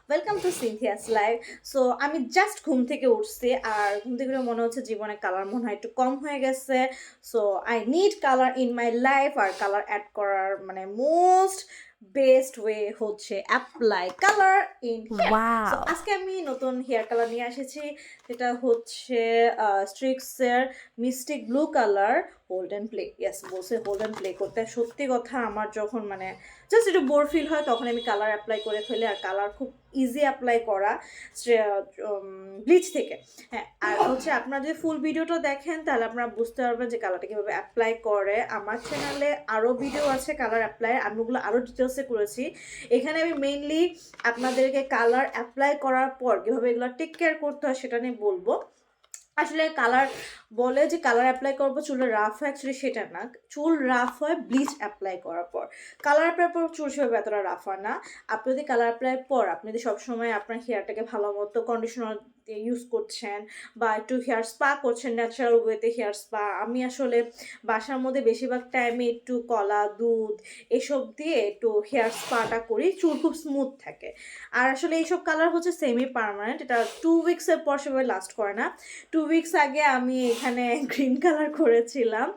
Welcome to Cynthia's live. So আমি just ঘুম থেকে উঠছি, আর ঘুম থেকে মনে হচ্ছে জীবনে কালার মনে হয় একটু কম হয়ে গেছে। So I need colour in my life, আর কালার অ্যাড করার মানে মোস্ট বেস্ট ওয়ে হচ্ছে apply colour in hair. So Wow. আজকে আমি নতুন হেয়ার কালার নিয়ে এসেছি, যেটা হচ্ছে স্ট্রিক্সের mystic blue colour hold and play. Yes, বলছে হোল্ড অ্যান্ড প্লে করতে। সত্যি কথা, আমার যখন মানে জাস্ট একটু বোর ফিল হয় তখন আমি কালার অ্যাপ্লাই করে ফেলি, আর কালার খুব ইজি অ্যাপ্লাই করা ব্লিচ থেকে। হ্যাঁ, আর হচ্ছে আপনারা যদি ফুল ভিডিওটা দেখেন তাহলে আপনারা বুঝতে পারবেন যে কালারটা কীভাবে অ্যাপ্লাই করে। আমার চ্যানেলে আরও ভিডিও আছে কালার অ্যাপ্লাই, আমি ওগুলো আরও ডিটেলসে করেছি। এখানে আমি মেইনলি আপনাদেরকে কালার অ্যাপ্লাই করার পর কীভাবে এগুলো টেক কেয়ার করতে হয় সেটা নিয়ে বলবো। আসলে কালার বলে যে কালার অ্যাপ্লাই করবো চুলে রাফ হয়, অ্যাকচুয়ালি সেটা না। চুল রাফ হয় ব্লিচ অ্যাপ্লাই করার পর। কালার অ্যাপ্লাই পর চুল সেভাবে এতটা রাফ হয় না। আপনি যদি কালার অ্যাপ্লাই পর আপনি যদি সবসময় আপনার হেয়ারটাকে ভালো মতো কন্ডিশনার ইউজ করছেন বা একটু হেয়ার স্পা করছেন ন্যাচারাল ওয়েতে হেয়ার স্পা। আমি আসলে বাসার মধ্যে বেশিরভাগ টাইমে একটু কলা দুধ এসব দিয়ে একটু হেয়ার স্পাটা করি, চুল খুব স্মুথ থাকে। আর আসলে এইসব কালার হচ্ছে সেমি পার্মানেন্ট, এটা 2 উইক্সের পর সেভাবে লাস্ট করে না। 2 উইক্স আগে আমি এখানে গ্রিন কালার করেছিলাম,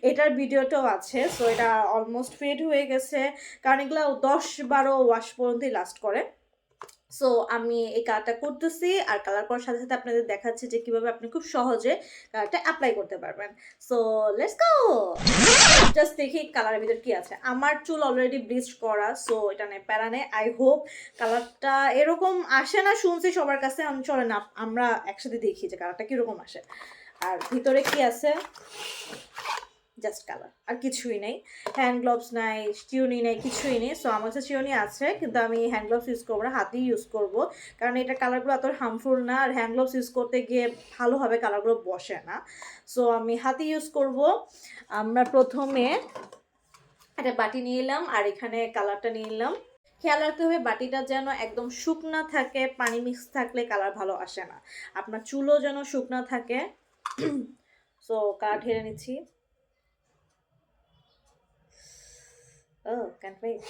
এটার ভিডিওটাও আছে। সো এটা অলমোস্ট ফেড হয়ে গেছে, কারণ এগুলো 10-12 ওয়াশ পর্যন্তই লাস্ট করে। সো আমি এই কালারটা করতেছি, আর কালার করার সাথে সাথে আপনাদের দেখাচ্ছি যে কীভাবে আপনি খুব সহজে কালারটা অ্যাপ্লাই করতে পারবেন। So let's go. জাস্ট দেখি কালারের ভিতর কি আছে। আমার চুল অলরেডি ব্লিচ করা, সো এটা নেই, প্যারা নেই। আই হোপ কালারটা এরকম আসে না, শুনছি সবার কাছে। আমি চলে না আমরা একসাথে দেখি যে কালারটা কীরকম আসে। আর ভিতরে কি আছে, জাস্ট কালার, আর কিছুই নেই। হ্যান্ড গ্লোভস নাই, চিউনি নেই, কিছুই নেই। সো আমার কাছে চিউনি আছে, কিন্তু আমি হ্যান্ড গ্লোভস ইউজ করবো না, হাতেই ইউজ করবো, কারণ এটা কালারগুলো এত হার্মফুল না। আর হ্যান্ড গ্লোভস ইউজ করতে গিয়ে ভালোভাবে কালারগুলো বসে না। সো আমি হাতে ইউজ করব। আমরা প্রথমে একটা বাটি নিয়ে এলাম, আর এখানে কালারটা নিয়ে নিলাম। খেয়াল রাখতে হবে বাটিটা যেন একদম শুকনা থাকে, পানি মিক্স থাকলে কালার ভালো আসে না। আপনার চুলও যেন শুকনা থাকে। সো কালার ঢেলে নিচ্ছি। Can't wait.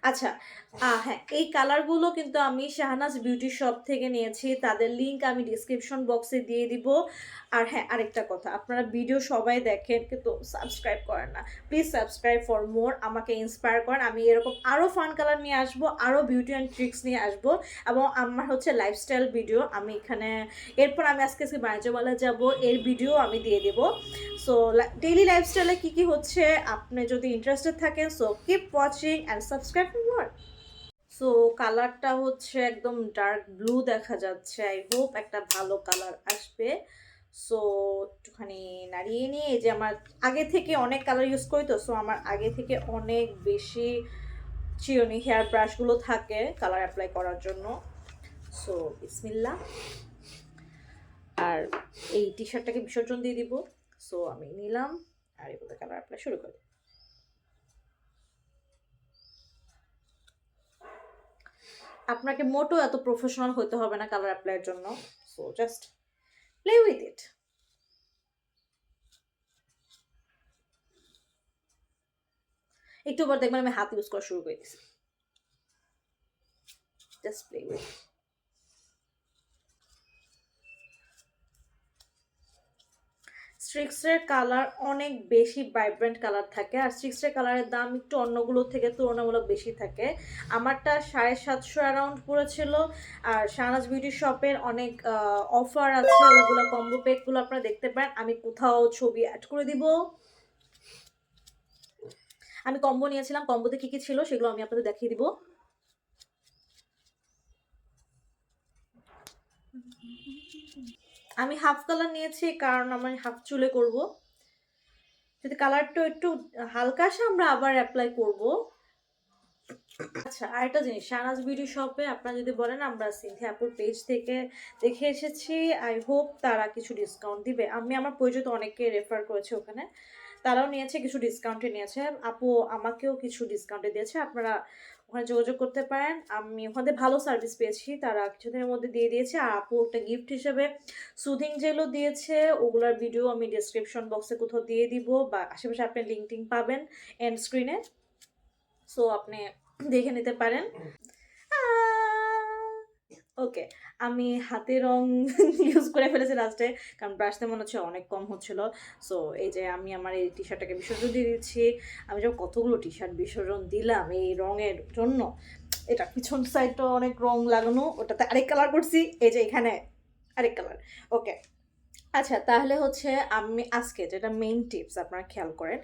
আচ্ছা, হ্যাঁ, এই কালারগুলো কিন্তু আমি শাহনাজ বিউটি শপ থেকে নিয়েছি, তাদের লিঙ্ক আমি ডিসক্রিপশন বক্সে দিয়ে দিব। আর হ্যাঁ, আরেকটা কথা, আপনারা ভিডিও সবাই দেখেন কিন্তু সাবস্ক্রাইব করেন না। প্লিজ সাবস্ক্রাইব ফর মোর, আমাকে ইন্সপায়ার করেন। আমি এরকম আরও ফান কালার নিয়ে আসবো, আরও বিউটি অ্যান্ড ট্রিক্স নিয়ে আসবো, এবং আমার হচ্ছে লাইফস্টাইল ভিডিও আমি এখানে। এরপর আমি আজকে বাণিজ্য মেলায় যাব, এর ভিডিও আমি দিয়ে দেবো। সো ডেইলি লাইফস্টাইলে কী কী হচ্ছে আপনি যদি ইন্টারেস্টেড থাকেন, so keep watching and subscribe for more. So কালারটা হচ্ছে একদম ডার্ক ব্লু দেখা যাচ্ছে। আই হোপ একটা ভালো কালার আসবে। সো একটুখানি নাড়িয়ে নিয়ে, এই যে আমার আগে থেকে অনেক কালার ইউজ করি, তো সো আমার আগে থেকে অনেক বেশি চিরুনি হেয়ার ব্রাশগুলো থাকে কালার অ্যাপ্লাই করার জন্য। সো বিসমিল্লাহ। আর এই টি শার্টটাকে বিসর্জন দিয়ে দিব। সো আমি নিলাম, আর এগুলো কালার অ্যাপ্লাই শুরু করি। আপনাকে মোটো এত প্রফেশনাল হতে হবে না কালার অ্যাপ্লাইয়ের জন্য। So just play with it. একটু পর দেখবেন আমি হাত ইউজ করা শুরু করে দিচ্ছি। Just play with. স্ট্রিক্সের কালার অনেক বেশি ভাইব্রেন্ট কালার থাকে, আর স্ট্রিক্সের কালারের দাম একটু অন্যগুলোর থেকে তুলনামূলক বেশি থাকে। আমারটা 750 অ্যারাউন্ড পড়েছিল। আর শাহনাজ বিউটি শপের অনেক অফার আছে, ওগুলো কম্বো প্যাকগুলো আপনারা দেখতে পারেন, আমি কোথাও ছবি অ্যাড করে দিব। আমি কম্বো নিয়েছিলাম, কম্বোতে কী কী ছিল সেগুলো আমি আপনাদের দেখিয়ে দিব। আমি হাফ কালার নিয়েছি, কারণ আমি হাফ চুলে করব। যদি কালারটা একটু হালকা আসে আমরা আবার অ্যাপ্লাই করব। আচ্ছা, আরেকটা জিনিস, শাহনাজ বিউটি শপে আপনারা যদি বলেন আমরা সিনথিয়া আপুর পেজ থেকে দেখে এসেছি, আই হোপ তারা কিছু ডিসকাউন্ট দিবে। আমি আমার পরিচিত অনেককে রেফার করেছি ওখানে, তারাও নিয়েছে, কিছু ডিসকাউন্টে নিয়েছে। আপু আমাকেও কিছু ডিসকাউন্টে দিয়েছে, আপনারা ওখানে যোগাযোগ করতে পারেন। আমি ওখানে ভালো সার্ভিস পেয়েছি, তারা কিছুদিনের মধ্যে দিয়ে দিয়েছে। আর আপু একটা গিফট হিসেবে সুদিং জেলও দিয়েছে, ওগুলোর ভিডিও আমি ডিসক্রিপশন বক্সে কোথাও দিয়ে দিব, বা আশেপাশে আপনি লিঙ্ক টিঙ্ক পাবেন এন্ড স্ক্রিনে। সো আপনি দেখে নিতে পারেন। ওকে, আমি হাতে রং ইউজ করে ফেলেছি লাস্টে, কারণ ব্রাশতে মনে হচ্ছে অনেক কম হচ্ছিল। সো এই যে আমি আমার এই টি শার্টটাকে বিসর্জন দিয়ে দিচ্ছি। আমি যখন কতগুলো টি শার্ট বিসর্জন দিলাম এই রঙের জন্য, এটা পিছন সাইডটা অনেক রং লাগানো, ওটাতে আরেক কালার করছি, এই যে এখানে আরেক কালার। ওকে, আচ্ছা তাহলে হচ্ছে আমি আজকে যেটা মেইন টিপস আপনারা খেয়াল করেন,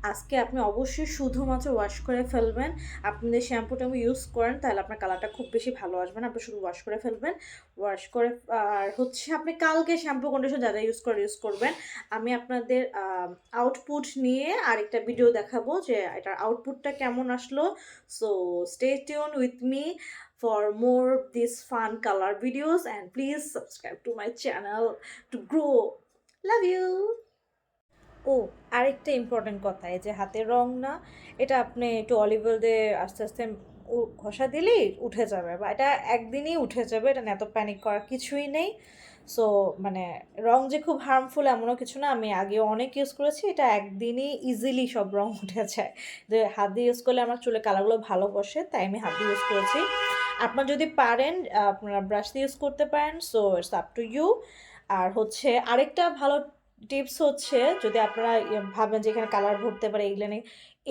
আজকে আপনি অবশ্যই শুধুমাত্র ওয়াশ করে ফেলবেন। আপনি যদি শ্যাম্পু ট্যাম্পু ইউজ করেন তাহলে আপনার কালারটা খুব বেশি ভালো আসবে না, আপনি শুধু ওয়াশ করে ফেলবেন। ওয়াশ করে আর হচ্ছে আপনি কালকে শ্যাম্পু কন্ডিশন যা যা ইউজ করবেন। আমি আপনাদের আউটপুট নিয়ে আরেকটা ভিডিও দেখাবো যে এটার আউটপুটটা কেমন আসলো। So stay tune with me for more of these fun color videos and please subscribe to my channel to grow. Love you. ও, আরেকটা ইম্পর্টেন্ট কথা, এই যে হাতের রং না, এটা আপনি একটু অলিভ অয়েল দিয়ে আস্তে আস্তে ঘষা দিলেই উঠে যাবে, বা এটা একদিনই উঠে যাবে, এটা নিয়ে এত প্যানিক করার কিছুই নেই। সো মানে রং যে খুব হার্মফুল এমনও কিছু না, আমি আগে অনেক ইউজ করেছি, এটা একদিনই ইজিলি সব রং উঠে যায়। যে হাত দিয়ে ইউজ করলে আমার চুলে কালারগুলো ভালো বসে, তাই আমি হাত দিয়ে ইউজ করেছি। আপনার যদি পারেন আপনারা ব্রাশ দিয়ে ইউজ করতে পারেন, so it's up to you. আর হচ্ছে আরেকটা ভালো টিপস হচ্ছে, যদি আপনারা ভাবেন যে এখানে কালার ভরতে পারে এইগুলো নেই,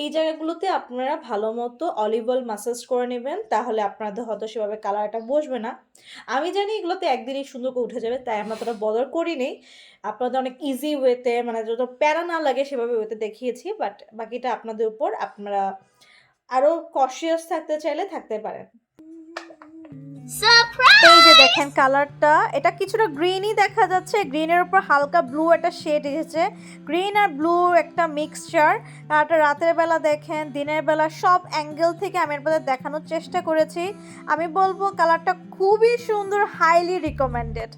এই জায়গাগুলোতে আপনারা ভালো মতো অলিভ অয়েল মাসাজ করে নেবেন, তাহলে আপনাদের হয়তো সেভাবে কালারটা বসবে না। আমি জানি এগুলোতে একদিনই সুন্দর করে উঠে যাবে, তাই আমরা তোরা বদল করিনি। আপনাদের অনেক ইজি ওয়েতে, মানে যত প্যারা না লাগে সেভাবে ওয়েতে দেখিয়েছি, বাট বাকিটা আপনাদের উপর, আপনারা আরও কনসিয়াস থাকতে চাইলে থাকতে পারেন। এই যে দেখেন কালারটা, এটা কিছুটা গ্রিনই দেখা যাচ্ছে, গ্রিনের উপর হালকা ব্লু একটা শেড এসেছে, গ্রিন আর ব্লু একটা মিক্সচার। কালারটা রাতের বেলা দেখেন, দিনের বেলা, সব অ্যাঙ্গেল থেকে আমি আপনাদের দেখানোর চেষ্টা করেছি। আমি বলবো কালারটা খুবই সুন্দর, হাইলি রিকমেন্ডেড।